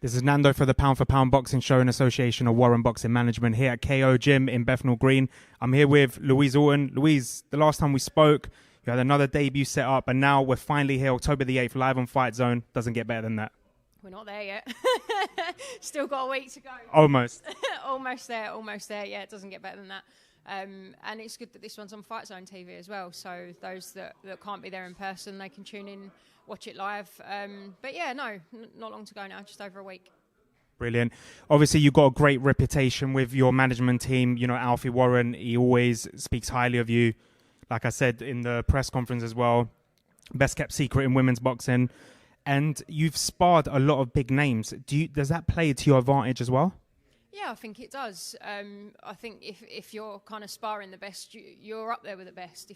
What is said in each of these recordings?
This is Nando for the Pound for Pound Boxing Show in association of Warren Boxing Management here at KO Gym in Bethnal Green. I'm here with Louise Orton. Louise, the last time we spoke, you had another debut set up, and now we're finally here, October the 8th, live on Fightzone. Doesn't get better than that. We're not there yet. Still got a week to go. Almost. Almost there. Yeah, it doesn't get better than that. And it's good that this one's on Fightzone TV as well. So those that can't be there in person, they can tune in, watch it live. But yeah, no, not long to go now, just over a week. Brilliant. Obviously, you've got a great reputation with your management team. You know, Alfie Warren, he always speaks highly of you. Like I said in the press conference as well, best kept secret in women's boxing. And you've sparred a lot of big names. Does that play to your advantage as well? Yeah, I think it does. I think if you're kind of sparring the best, you're up there with the best.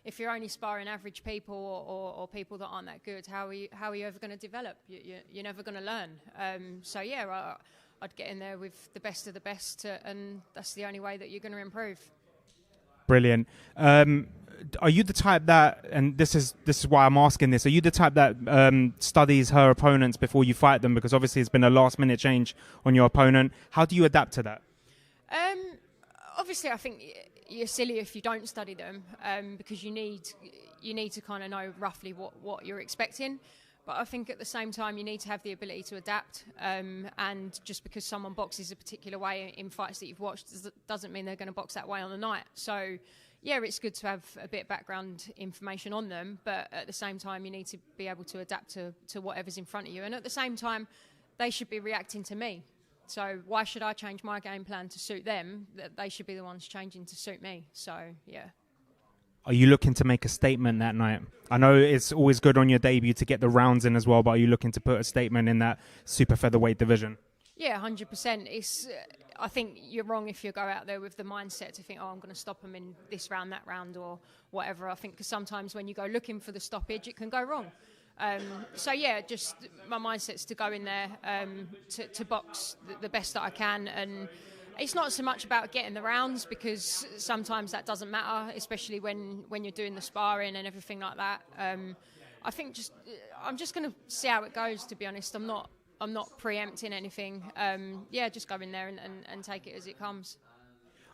If you're only sparring average people or people that aren't that good, how are you ever going to develop? You're never going to learn. So yeah, I'd get in there with the best of the best, and that's the only way that you're going to improve. Brilliant. Are you the type that, and this is why I'm asking this, are you the type that studies her opponents before you fight them? Because obviously it's been a last minute change on your opponent. How do you adapt to that? Obviously I think you're silly if you don't study them, because you need to kind of know roughly what you're expecting. But I think at the same time you need to have the ability to adapt, and just because someone boxes a particular way in fights that you've watched doesn't mean they're going to box that way on the night. So yeah, it's good to have a bit of background information on them, but at the same time you need to be able to adapt to whatever's in front of you. And at the same time, they should be reacting to me. So why should I change my game plan to suit them? They should be the ones changing to suit me. So yeah. Are you looking to make a statement that night? I know it's always good on your debut to get the rounds in as well, but are you looking to put a statement in that super featherweight division? Yeah, 100%. I think you're wrong if you go out there with the mindset to think, oh, I'm going to stop them in this round, that round, or whatever. I think because sometimes when you go looking for the stoppage, it can go wrong. So yeah, just my mindset's to go in there to box the best that I can, and it's not so much about getting the rounds, because sometimes that doesn't matter, especially when you're doing the sparring and everything like that. I think I'm just going to see how it goes, to be honest. I'm not preempting anything. Yeah, just go in there and take it as it comes.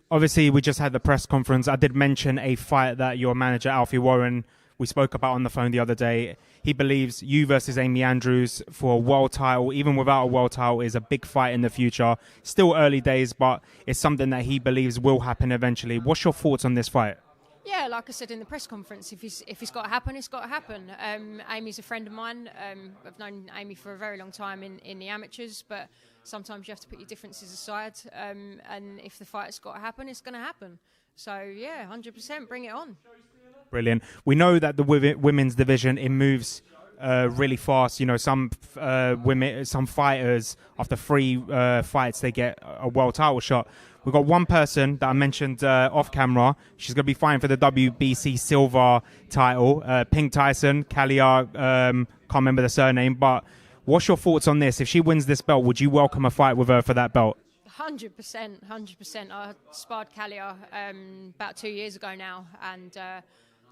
Obviously, we just had the press conference. I did mention a fight that your manager, Alfie Warren, we spoke about on the phone the other day. He believes you versus Amy Andrews for a world title, even without a world title, is a big fight in the future. Still early days, but it's something that he believes will happen eventually. What's your thoughts on this fight? Yeah, like I said in the press conference, if it's got to happen, it's got to happen. Amy's a friend of mine. I've known Amy for a very long time in the amateurs, but sometimes you have to put your differences aside. And if the fight's got to happen, it's going to happen. So yeah, 100%, bring it on. Brilliant. We know that the women's division, it moves really fast. You know, some fighters, after 3 fights, they get a world title shot. We've got one person that I mentioned off camera. She's going to be fighting for the WBC silver title. Pink Tyson, Kalia, can't remember the surname. But what's your thoughts on this? If she wins this belt, would you welcome a fight with her for that belt? 100%. I sparred Kalia about 2 years ago now, and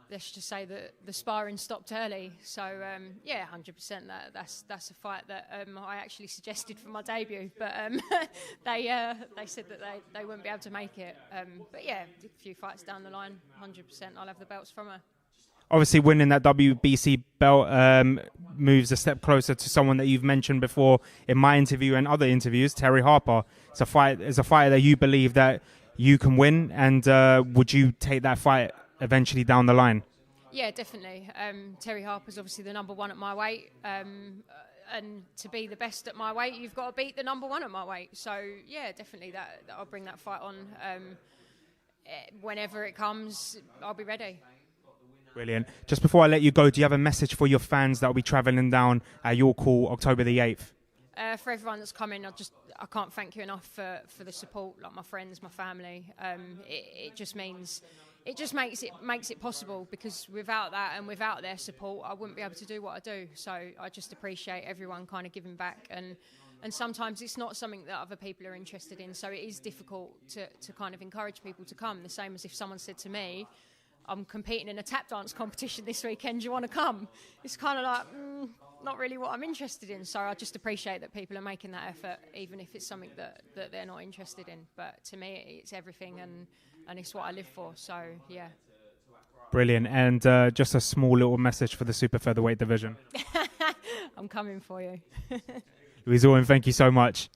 let's just say that the sparring stopped early. So yeah, 100%. That's a fight that I actually suggested for my debut, but they said that they wouldn't be able to make it. But yeah, a few fights down the line, 100%. I'll have the belts from her. Obviously, winning that WBC belt moves a step closer to someone that you've mentioned before in my interview and other interviews, Terri Harper. It's a fight that you believe that you can win, and would you take that fight eventually down the line? Yeah, definitely. Terri Harper's obviously the number 1 at my weight, and to be the best at my weight, you've got to beat the number 1 at my weight. So yeah, definitely that I'll bring that fight on. Whenever it comes, I'll be ready. Brilliant. Just before I let you go, do you have a message for your fans that will be travelling down at your call October the 8th? For everyone that's coming, I can't thank you enough for the support, like my friends, my family. It just makes it possible, because without that and without their support, I wouldn't be able to do what I do. So I just appreciate everyone kind of giving back, and sometimes it's not something that other people are interested in. So it is difficult to kind of encourage people to come. The same as if someone said to me, I'm competing in a tap dance competition this weekend, do you want to come? It's kind of like, not really what I'm interested in. So I just appreciate that people are making that effort, even if it's something that they're not interested in. But to me, it's everything, and it's what I live for. So yeah. Brilliant. And just a small little message for the super featherweight division. I'm coming for you. Louise Orton, thank you so much.